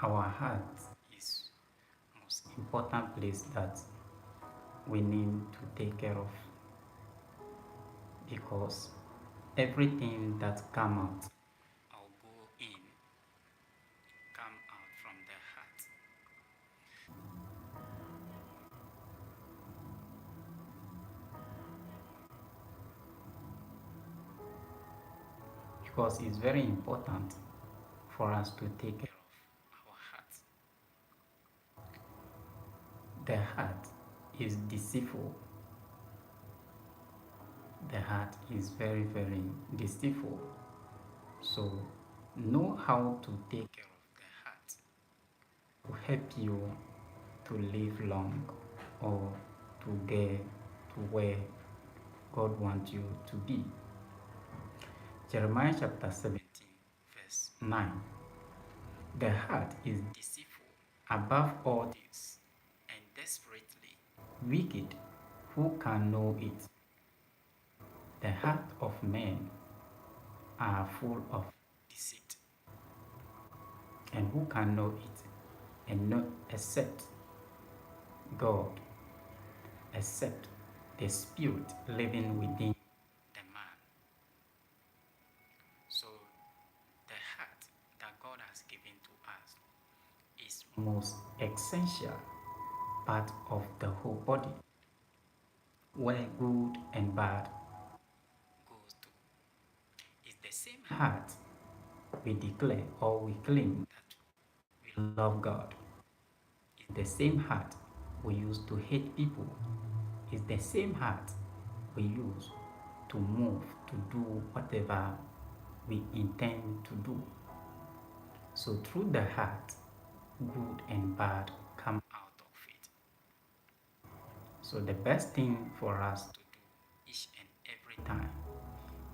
Our heart is most important place that we need to take care of, because everything that come out or go in come out from the heart, because it's very important for us to take care of our heart. The heart is deceitful. The heart is very, very deceitful. So know how to take care of the heart to help you to live long, or to get to where God wants you to be. Jeremiah chapter 17 verse 9. The heart is deceitful above all things and desperately wicked. Who can know it? The heart of men are full of deceit, and who can know it? And not except God, except the spirit living within the man. So the heart that God has given to us is most essential part of the whole body, where good and bad goes to. It's the same heart we declare or we claim that we love God. It's the same heart we use to hate people. It's the same heart we use to move, to do whatever we intend to do. So through the heart, good and bad come out of it. So the best thing for us to do each and every time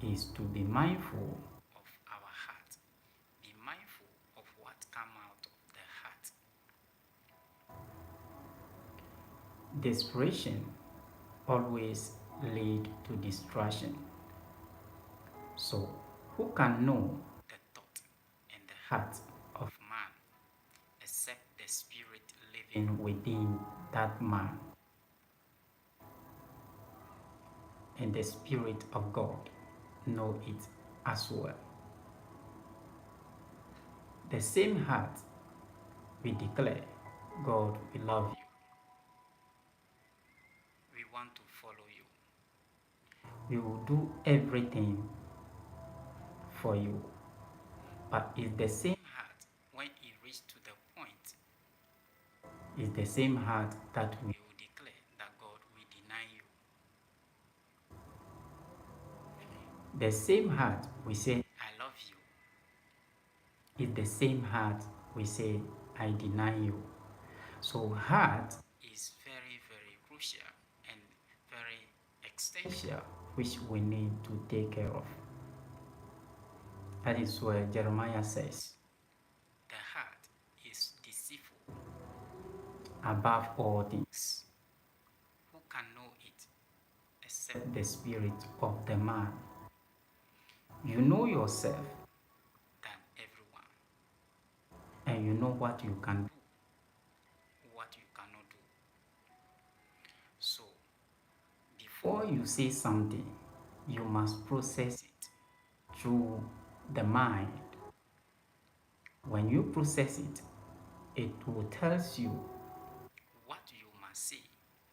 is to be mindful of our heart. Be mindful of what come out of the heart. Desperation always lead to distraction. So who can know the thought and the heart of man except the spirit living within that man? And the spirit of God know it as well. The same heart we declare, God, we love you. We want to follow you. We will do everything for you. But it's the same heart when it reaches to the point, it's the same heart that we will declare that God will deny you. The same heart we say, I love you. It's the same heart we say, I deny you. So heart is very, very crucial and very essential, which we need to take care of. That is where Jeremiah says, the heart is deceitful above all things. Who can know it except the spirit of the man? You know yourself than everyone, and you know what you can do, what you cannot do. So before you say something, you must process it through the mind. When you process it, it will tell you what you must say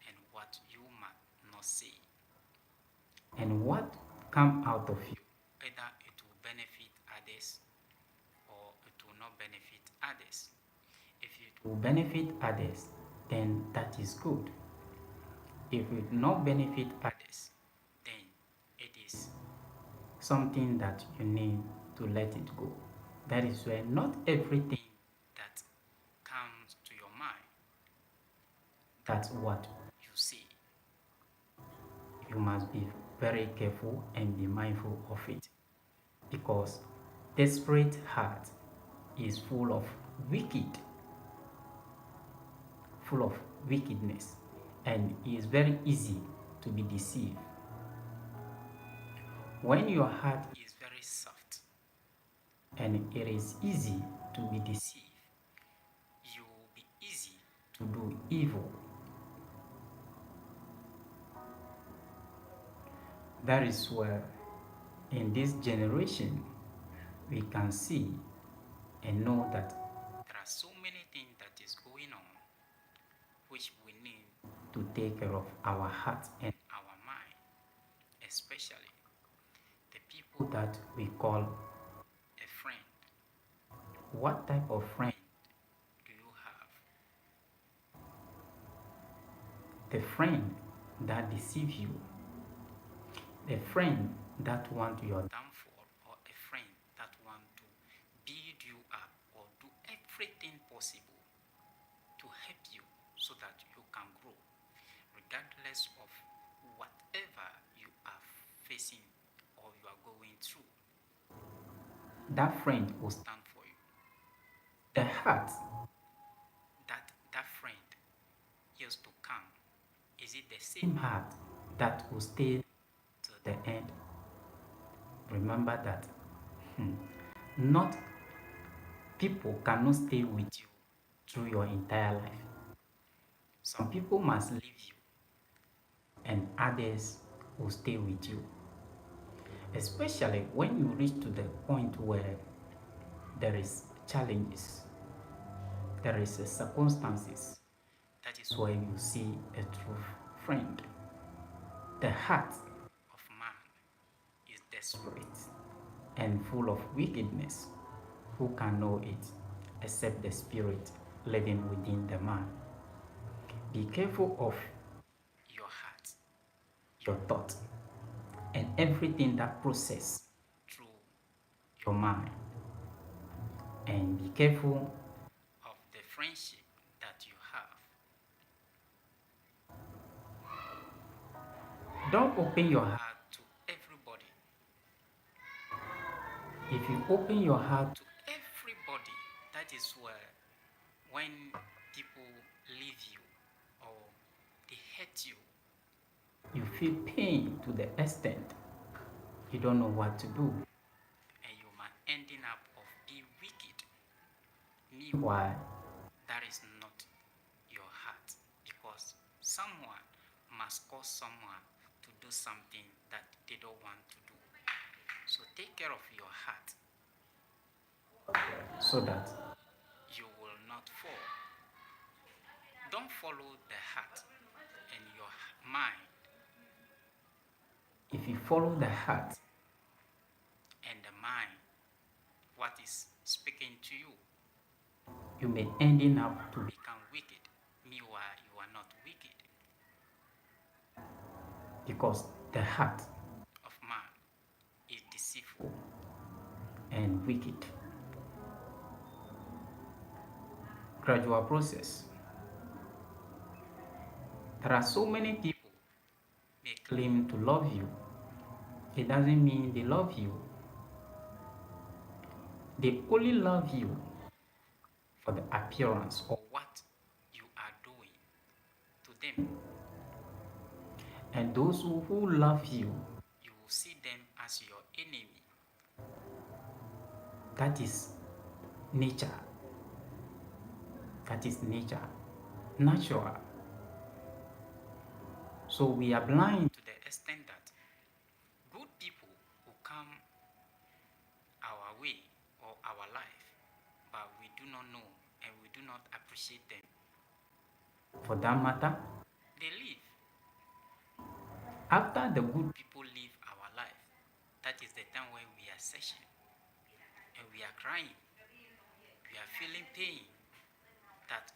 and what you must not say, and what come out of you. Either it will benefit others or it will not benefit others. If it will benefit others, then that is good. If it will not benefit others, then it is something that you need to let it go. That is where not everything that comes to your mind, that's what you say. You must be very careful and be mindful of it, because desperate heart is full of full of wickedness, and it is very easy to be deceived. When your heart is very soft and it is easy to be deceived, to do evil. That is where in this generation we can see and know that there are so many things that is going on which we need to take care of our heart and our mind, especially the people that we call a friend. What type of friend do you have? The friend that deceives you, the friend that want your downfall, or a friend that want to build you up or do everything possible to help you so that you can grow regardless of whatever you are facing or you are going through. That friend will stand for you. The heart that friend used to come, is it the same heart that will stay till the end? Remember that not people cannot stay with you through your entire life. Some people must leave you and others will stay with you. Especially when you reach to the point where there is challenges, there is circumstances. That is where you see a true friend. The heart of man is desperate and full of wickedness. Who can know it except the spirit living within the man? Be careful of your heart, your thought, and everything that process through your mind. And be careful of the friendship that you have. Don't open your heart to everybody. If you open your heart to everybody, that is where when people leave you or they hurt you, you feel pain to the extent you don't know what to do, and you might ending up of being wicked. Meanwhile, that is not your heart, because someone must cause someone to do something that they don't want to do. So take care of your heart so that you will not fall. Don't follow the heart and your mind. If you follow the heart and the mind, what is speaking to you, you may ending up to become wicked. Meanwhile, you are not wicked, because the heart of man is deceitful and wicked. Gradual process. There are so many people they claim to love you. It doesn't mean they love you. They only love you for the appearance or what you are doing to them. And those who love you, you will see them as your enemy. That is nature. That is nature. Natural. So we are blind to the extent that good people will come our way or our life, but we do not know and we do not appreciate them. For that matter, they leave. After the good people leave our life, that is the time when we are searching and we are crying. We are feeling pain. That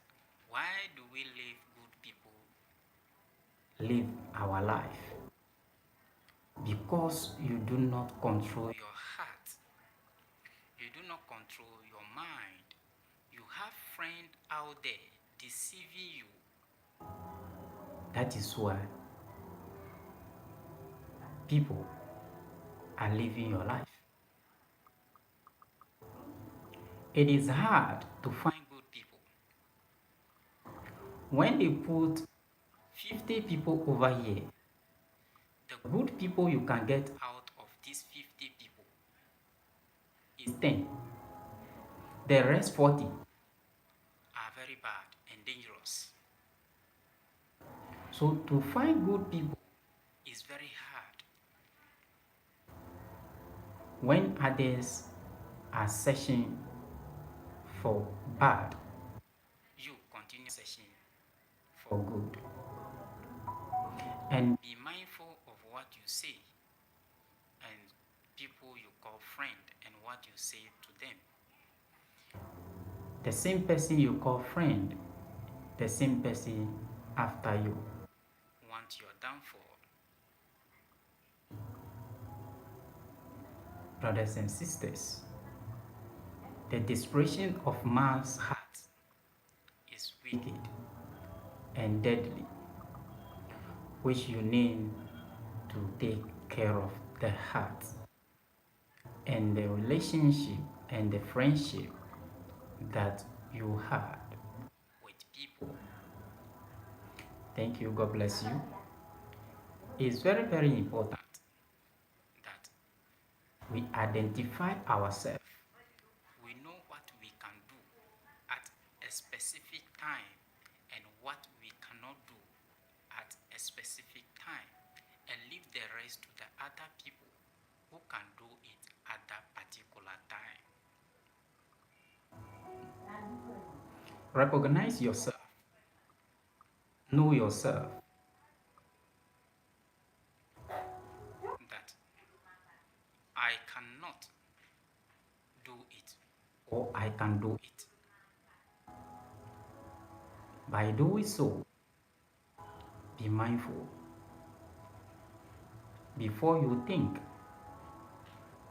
why do we leave good people live our life? Because you do not control your heart. You do not control your mind. You have friends out there deceiving you. That is why people are living your life. It is hard to find good people. When they put 50 people over here, the good people you can get out of these 50 people is 10. The rest 40 are very bad and dangerous. So to find good people is very hard. When others are searching for bad, you continue searching for good. And be mindful of what you say and people you call friend and what you say to them. The same person you call friend, the same person after you want your downfall. Brothers and sisters, the desperation of man's heart is wicked and deadly, which you need to take care of the heart and the relationship and the friendship that you had with people. Thank you. God bless you. It's very, very important that we identify ourselves. We know what we can do at a specific time and what we cannot do at a specific time, and leave the rest to the other people who can do it at that particular time. Recognize yourself. Know yourself. That I cannot do it or I can do it. By doing so, be mindful. Before you think,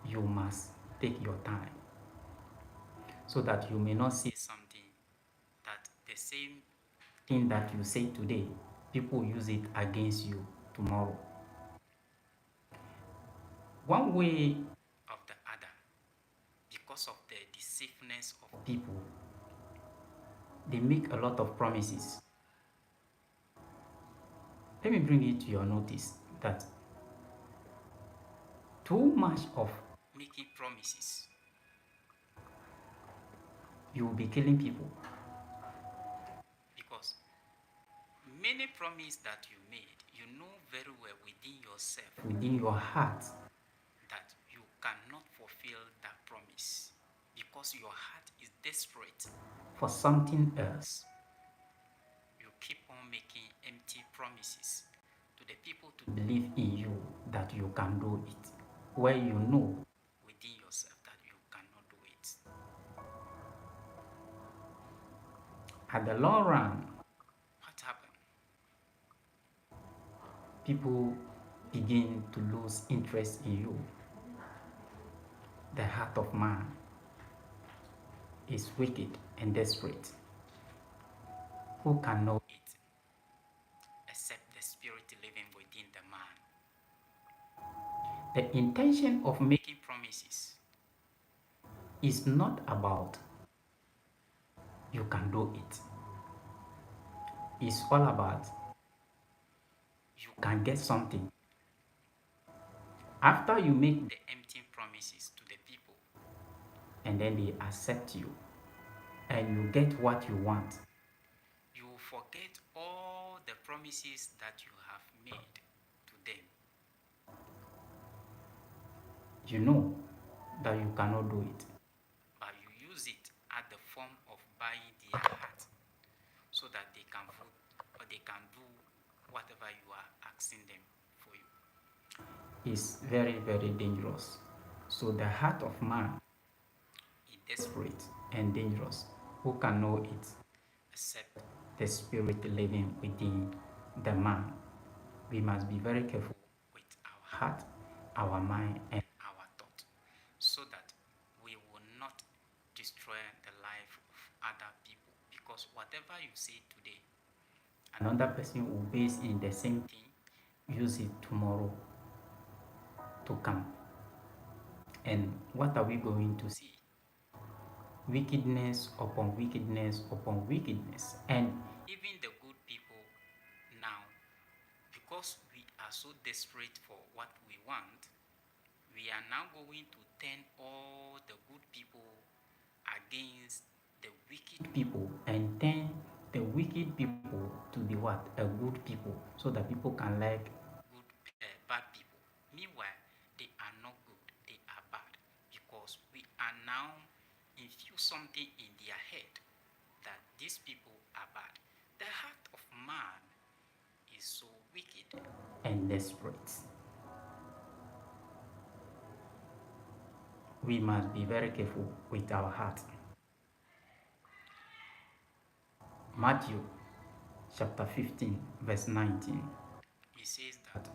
you must take your time so that you may not say something that the same thing that you say today, people use it against you tomorrow. One way of the other, because of the deceitfulness of people, they make a lot of promises. Let me bring it to your notice that too much of making promises, you will be killing people. Because many promises that you made, you know very well within yourself, within your heart, that you cannot fulfill that promise because your heart is desperate for something else. You keep on making empty promises to the people to believe in you that you can do it, where you know within yourself that you cannot do it. At the long run, what happened? People begin to lose interest in you. The heart of man is wicked and desperate. Who can know it except the spirit living within the man? The intention of making promises is not about you can do it. It's all about you can get something. After you make the empty promises to the people and then they accept you and you get what you want, you forget all the promises that you have made to them. You know that you cannot do it, but you use it as the form of buying their heart so that they can vote or they can do whatever you are asking them for you. It's very, very dangerous. So the heart of man is desperate and dangerous. Who can know it except the spirit living within the man? We must be very careful with our heart, our mind, and our thought, so that we will not destroy the life of other people. Because whatever you say today, another person will base in the same thing, use it tomorrow to come. And what are we going to see? Wickedness upon wickedness upon wickedness. And even the good people now, because we are so desperate for what we want, we are now going to turn all the good people against the wicked people and turn the wicked people to be what? A good people, so that people can like bad people. Meanwhile, they are not good, they are bad, because we are now infuse something in their head that these people are bad. The heart of man is so wicked and desperate. We must be very careful with our heart. Matthew chapter 15, verse 19. He says that,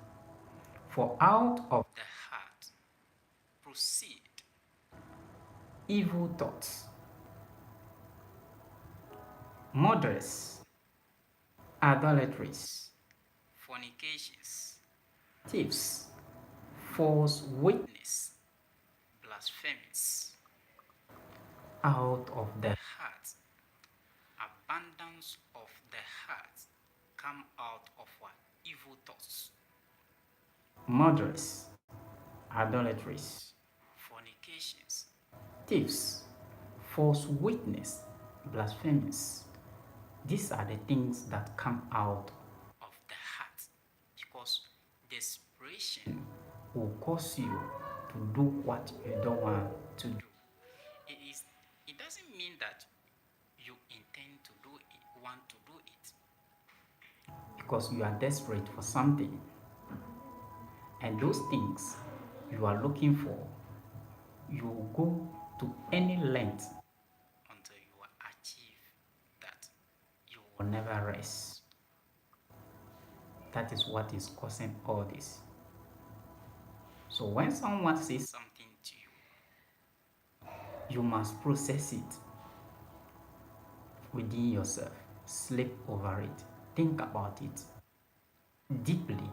for out of the heart proceed evil thoughts, murders, idolatries, fornications, thieves, false witness, blasphemies. Out of the heart, abundance of the heart come out of what? Evil thoughts, murders, idolatries, fornications, thieves, false witness, blasphemies. These are the things that come out of the heart, because desperation will cause you to do what you don't want to do. It doesn't mean that you intend to do it, want to do it, because you are desperate for something, and those things you are looking for, you will go to any length until you achieve that. You will never rest. That is what is causing all this. So when someone says something to you, you must process it within yourself, sleep over it, think about it deeply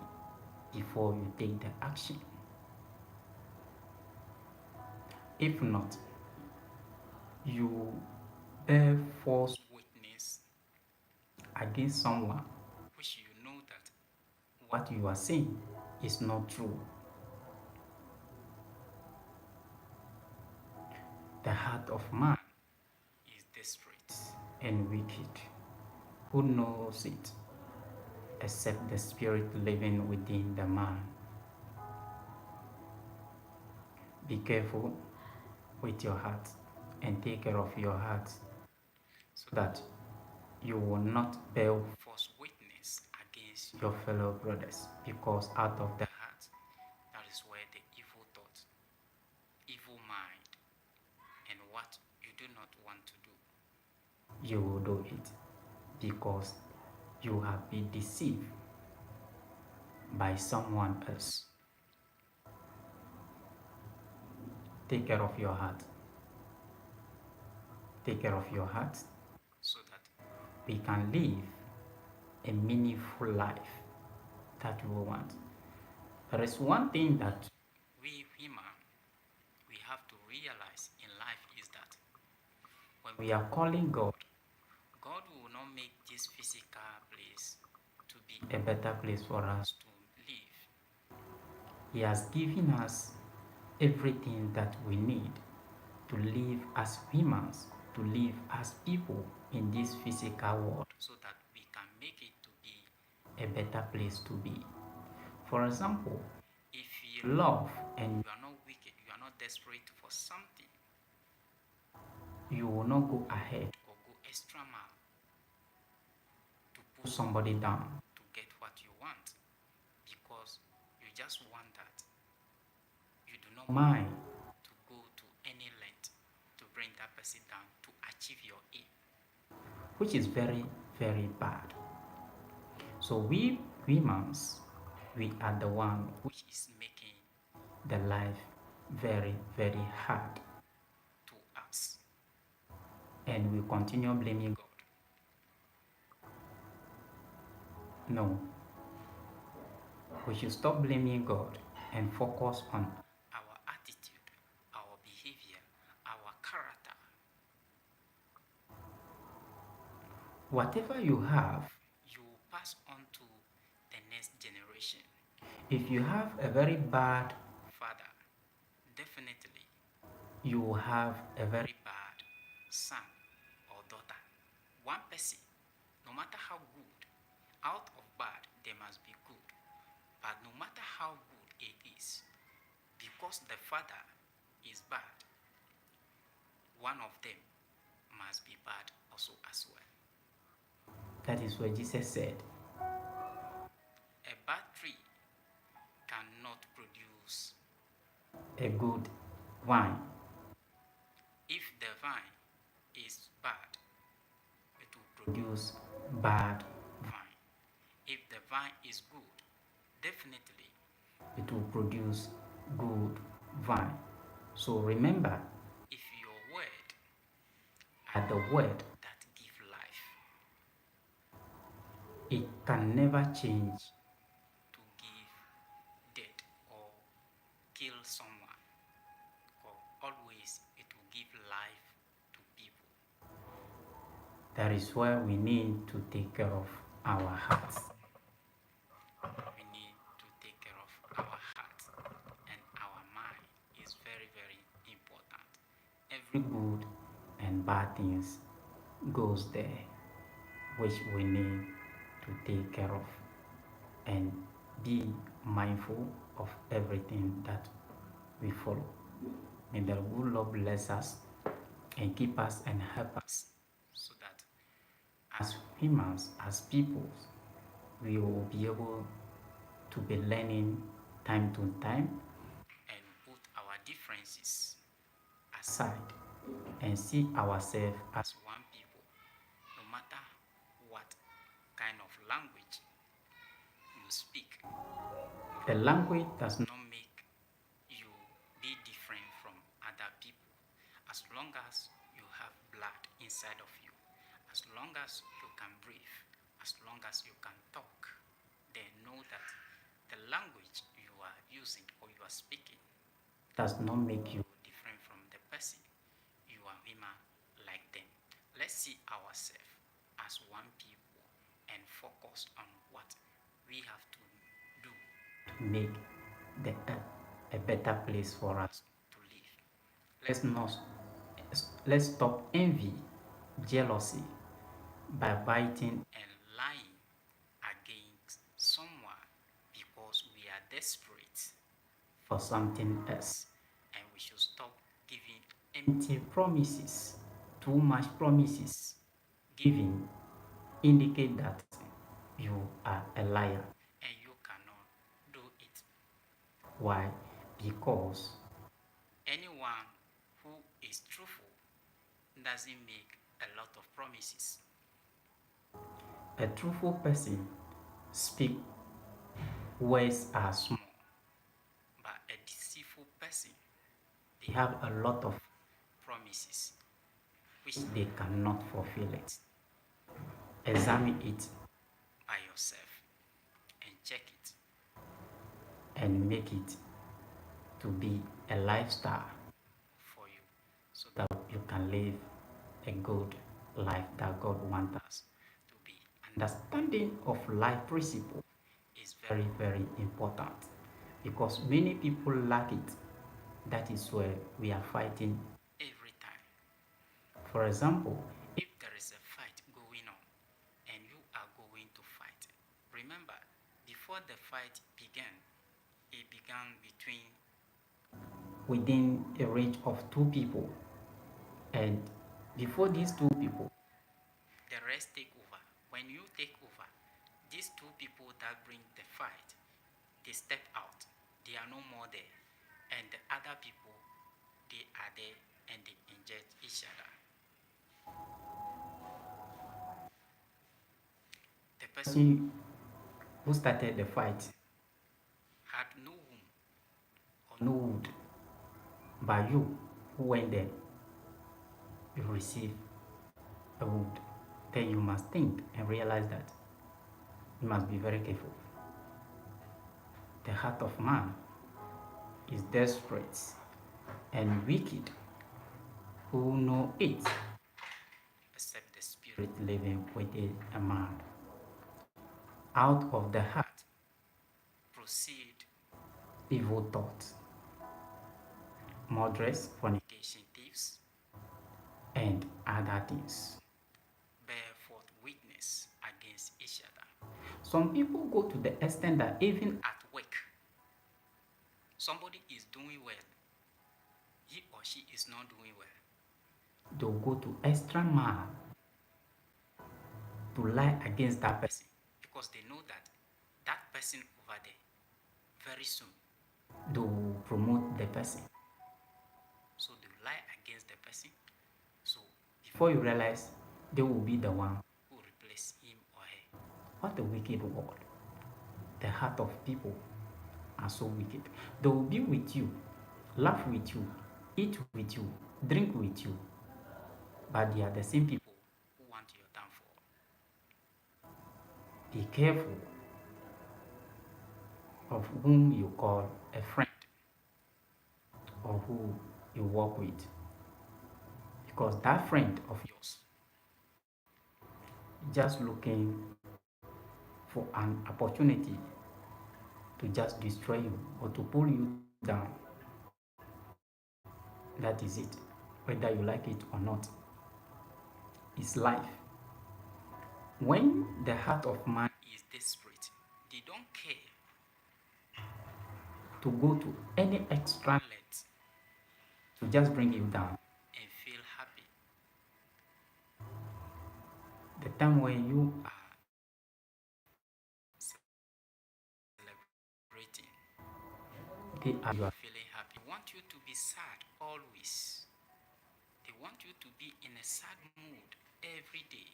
before you take the action. If not, you bear false witness against someone, which you know that what you are saying is not true. The heart of man is desperate and wicked. Who knows it except the spirit living within the man? Be careful with your heart and take care of your heart, so that you will not bear false witness against your fellow brothers, because out of the heart, that is where the evil thought, evil mind, and what you do not want to do, you will do it, because you have been deceived by someone else. Take care of your heart. Take care of your heart, so that we can live a meaningful life that we want. There is one thing that we women, we have to realize in life, is that when we are calling God, God will not make this physical place to be a better place for us to live. He has given us everything that we need to live as humans, to live as people in this physical world, so that we can make it to be a better place to be. For example, if you love and you are not wicked, you are not desperate for something, you will not go ahead or go extra mile to put somebody down to get what you want, because you just want that. You do not mind to go to any length to bring that person down to achieve your aim, which is very, very bad. So we humans, we are the one which is making the life very, very hard to us, and we continue blaming God. No, we should stop blaming God and focus on our attitude, our behavior, our character. Whatever you have, you pass on to the next generation. If you have a very bad father, definitely you will have a very bad son or daughter. One person matter how good, out of bad there must be good. But no matter how good it is, because the father is bad, one of them must be bad also as well. That is what Jesus said. A bad tree cannot produce a good vine. If the vine is bad, it will produce bad vine. If the vine is good, definitely it will produce good vine. So remember, if your word are the word that give life, it can never change to give death or kill someone. Or always it will give life to people. That is why we need to take care of our hearts. We need to take care of our heart, and our mind is very, very important. Every good and bad things goes there, which we need to take care of and be mindful of everything that we follow. May the good Lord bless us and keep us and help us, so that as humans, as people, we will be able to be learning time to time and put our differences aside and see ourselves as one people, no matter what kind of language you speak. The language does not make you be different from other people. As long as you have blood inside of you, as long as you can breathe, as long as you can talk, then know that the language you are using or you are speaking does not make you different from the person. You are human like them. Let's see ourselves as one people and focus on what we have to do to make the earth a better place for us to live. Let's stop envy, jealousy, backbiting, and lying against someone because we are desperate for something else. And we should stop giving empty promises. Too much promises giving indicate that you are a liar and you cannot do it. Why? Because anyone who is truthful doesn't make a lot of promises. A truthful person speaks words are small, but a deceitful person, they have a lot of promises which they cannot fulfill it. Examine it by yourself and check it and make it to be a lifestyle for you, so that you can live a good life that God wants us to be. Understanding of life principle is very, very important, because many people lack it. That is where we are fighting every time. For example, if there is a fight going on and you are going to fight, remember, before the fight began, it began within a range of two people, and before these two people, the rest take over. When you take over, these two people that bring the fight, they step out. They are no more there, and the other people, they are there and they inject each other. The person who started the fight had no womb or no wood, but you who went there, you receive a wound. Then you must think and realize that you must be very careful. The heart of man is desperate and wicked. Who know it except the spirit living within a man? Out of the heart proceed evil thoughts, murders, fornication, thieves, and other things bear forth witness Some people go to the extent that even at work, somebody is doing well, he or she is not doing well. They'll go to extra mile to lie against that person because they know that that person over there, very soon, they will promote the person. So they lie against the person. So before you realize, they will be the one who replace him or her. What a wicked world. The heart of people are so wicked. They will be with you, laugh with you, eat with you, drink with you, but they are the same people who want your downfall. Be careful of whom you call a friend or who you work with, because that friend of yours is just looking for an opportunity to just destroy you or to pull you down. That is it, whether you like it or not. It's life. When the heart of man is desperate, they don't care to go to any extra length to just bring you down and feel happy. The time when you are celebrating, you are feeling happy. They want you to be sad always. They want you to be in a sad mood every day.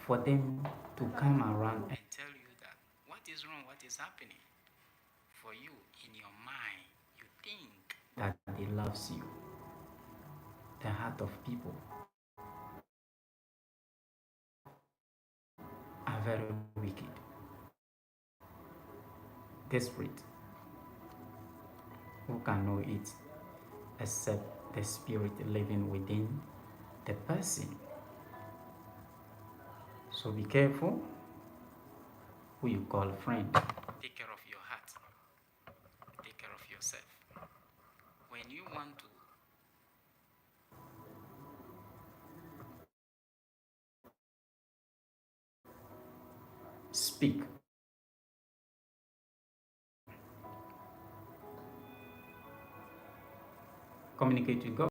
For them to come around and tell you that what is wrong, what is happening. For you, in your mind, you think that they loves you. The heart of people are very wicked, desperate. Who can know it except the spirit living within the person? So be careful who you call friend. Take care of your heart. Take care of yourself. When you want to speak, communicate with God.